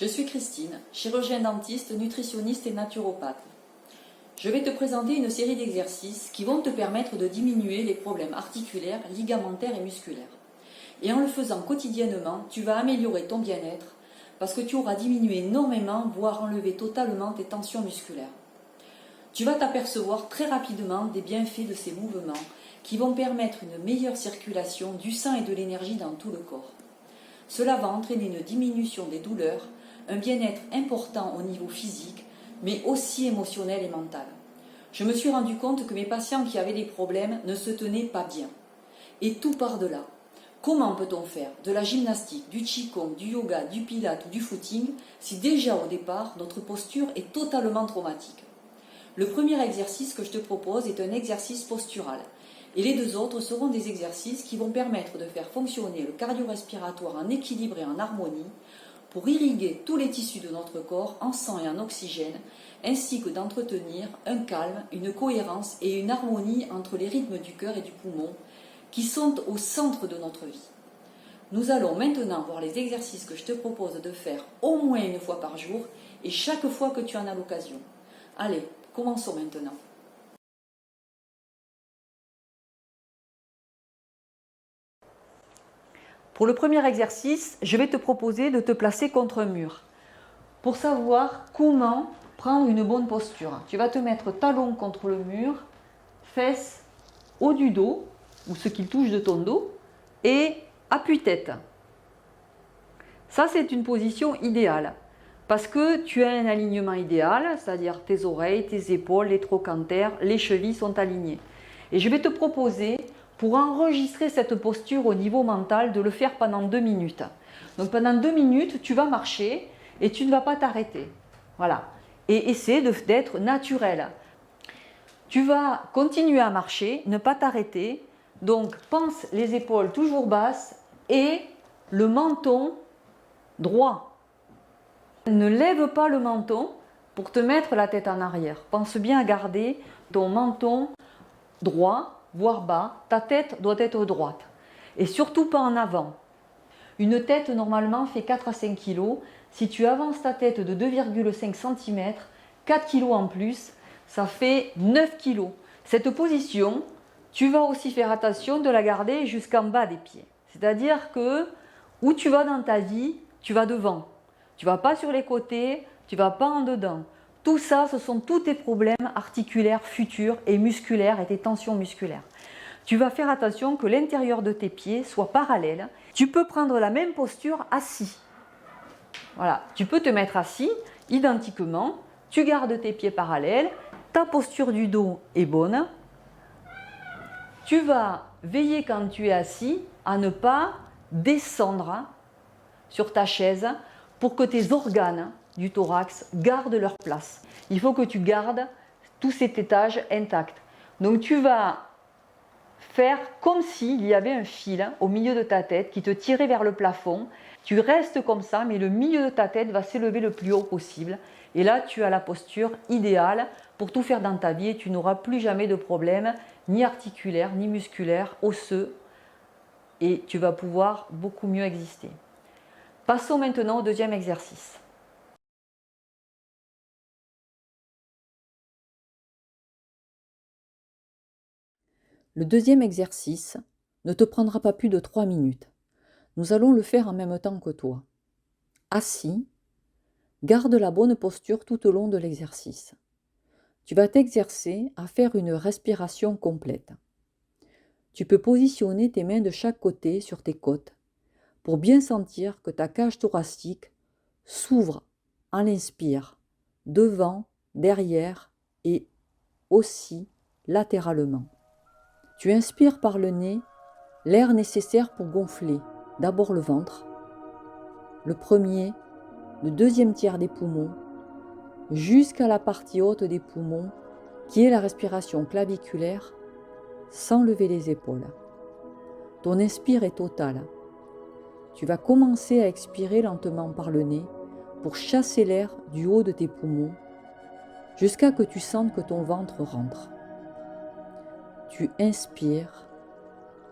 Je suis Christine, chirurgien dentiste, nutritionniste et naturopathe. Je vais te présenter une série d'exercices qui vont te permettre de diminuer les problèmes articulaires, ligamentaires et musculaires. Et en le faisant quotidiennement, tu vas améliorer ton bien-être parce que tu auras diminué énormément, voire enlevé totalement tes tensions musculaires. Tu vas t'apercevoir très rapidement des bienfaits de ces mouvements qui vont permettre une meilleure circulation du sang et de l'énergie dans tout le corps. Cela va entraîner une diminution des douleurs, un bien-être important au niveau physique, mais aussi émotionnel et mental. Je me suis rendu compte que mes patients qui avaient des problèmes ne se tenaient pas bien. Et tout part de là. Comment peut-on faire de la gymnastique, du qigong, du yoga, du pilate ou du footing si déjà au départ notre posture est totalement traumatique? Le premier exercice que je te propose est un exercice postural. Et les deux autres seront des exercices qui vont permettre de faire fonctionner le cardio-respiratoire en équilibre et en harmonie pour irriguer tous les tissus de notre corps en sang et en oxygène, ainsi que d'entretenir un calme, une cohérence et une harmonie entre les rythmes du cœur et du poumon qui sont au centre de notre vie. Nous allons maintenant voir les exercices que je te propose de faire au moins une fois par jour et chaque fois que tu en as l'occasion. Allez, commençons maintenant. Pour le premier exercice, je vais te proposer de te placer contre un mur. Pour savoir comment prendre une bonne posture, tu vas te mettre talon contre le mur, fesses haut du dos, ou ce qui touche de ton dos, et appuie-tête. Ça, c'est une position idéale, parce que tu as un alignement idéal, c'est-à-dire tes oreilles, tes épaules, les trochantères, les chevilles sont alignées. Et je vais te proposer, pour enregistrer cette posture au niveau mental, de le faire pendant 2 minutes. Donc pendant 2 minutes, tu vas marcher et tu ne vas pas t'arrêter. Voilà. Et essaie d'être naturel. Tu vas continuer à marcher, ne pas t'arrêter. Donc pense les épaules toujours basses et le menton droit. Ne lève pas le menton pour te mettre la tête en arrière. Pense bien à garder ton menton droit, voire bas. Ta tête doit être droite. Et surtout pas en avant. Une tête normalement fait 4 à 5 kg. Si tu avances ta tête de 2,5 cm, 4 kg en plus, ça fait 9 kg. Cette position, tu vas aussi faire attention de la garder jusqu'en bas des pieds. C'est-à-dire que où tu vas dans ta vie, tu vas devant. Tu ne vas pas sur les côtés, tu ne vas pas en dedans. Tout ça, ce sont tous tes problèmes articulaires futurs et musculaires et tes tensions musculaires. Tu vas faire attention que l'intérieur de tes pieds soit parallèle. Tu peux prendre la même posture assis. Voilà, tu peux te mettre assis identiquement. Tu gardes tes pieds parallèles. Ta posture du dos est bonne. Tu vas veiller quand tu es assis à ne pas descendre sur ta chaise pour que tes organes du thorax gardent leur place. Il faut que tu gardes tout cet étage intact. Donc tu vas faire comme s'il y avait un fil au milieu de ta tête qui te tirait vers le plafond. Tu restes comme ça, mais le milieu de ta tête va s'élever le plus haut possible. Et là, tu as la posture idéale pour tout faire dans ta vie et tu n'auras plus jamais de problème, ni articulaire, ni musculaire, osseux. Et tu vas pouvoir beaucoup mieux exister. Passons maintenant au deuxième exercice. Le deuxième exercice ne te prendra pas plus de 3 minutes. Nous allons le faire en même temps que toi. Assis, garde la bonne posture tout au long de l'exercice. Tu vas t'exercer à faire une respiration complète. Tu peux positionner tes mains de chaque côté sur tes côtes pour bien sentir que ta cage thoracique s'ouvre à l'inspire, devant, derrière et aussi latéralement. Tu inspires par le nez l'air nécessaire pour gonfler d'abord le ventre, le premier, le deuxième tiers des poumons, jusqu'à la partie haute des poumons, qui est la respiration claviculaire, sans lever les épaules. Ton inspire est total. Tu vas commencer à expirer lentement par le nez pour chasser l'air du haut de tes poumons, jusqu'à que tu sentes que ton ventre rentre. Tu inspires.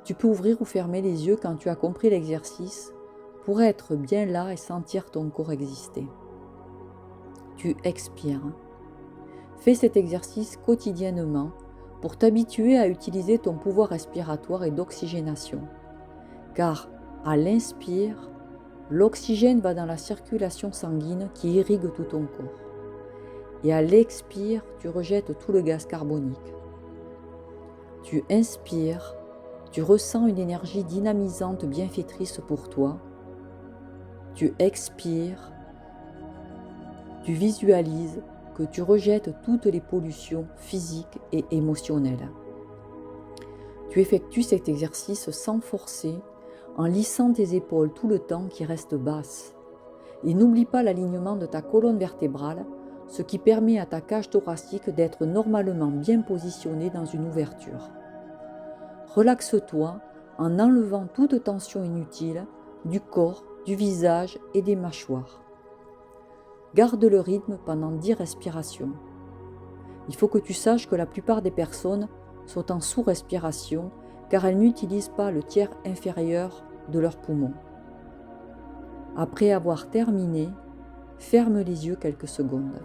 Tu peux ouvrir ou fermer les yeux quand tu as compris l'exercice pour être bien là et sentir ton corps exister. tu expires. Fais cet exercice quotidiennement pour t'habituer à utiliser ton pouvoir respiratoire et d'oxygénation. Car à l'inspire, l'oxygène va dans la circulation sanguine qui irrigue tout ton corps. Et à l'expire, tu rejettes tout le gaz carbonique. Tu inspires, tu ressens une énergie dynamisante bienfaitrice pour toi. Tu expires, tu visualises que tu rejettes toutes les pollutions physiques et émotionnelles. Tu effectues cet exercice sans forcer, en lissant tes épaules tout le temps qui restent basses. Et n'oublie pas l'alignement de ta colonne vertébrale, ce qui permet à ta cage thoracique d'être normalement bien positionnée dans une ouverture. Relaxe-toi en enlevant toute tension inutile du corps, du visage et des mâchoires. Garde le rythme pendant 10 respirations. Il faut que tu saches que la plupart des personnes sont en sous-respiration car elles n'utilisent pas le tiers inférieur de leurs poumons. Après avoir terminé, ferme les yeux quelques secondes.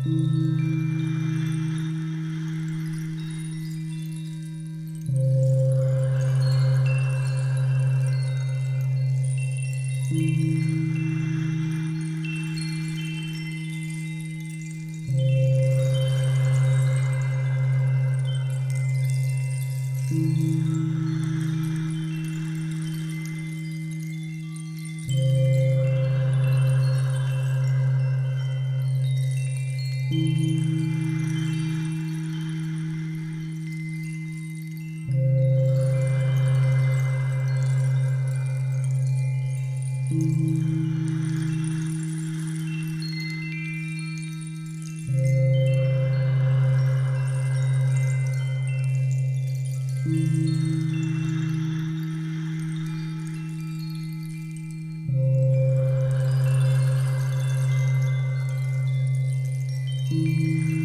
Thank you.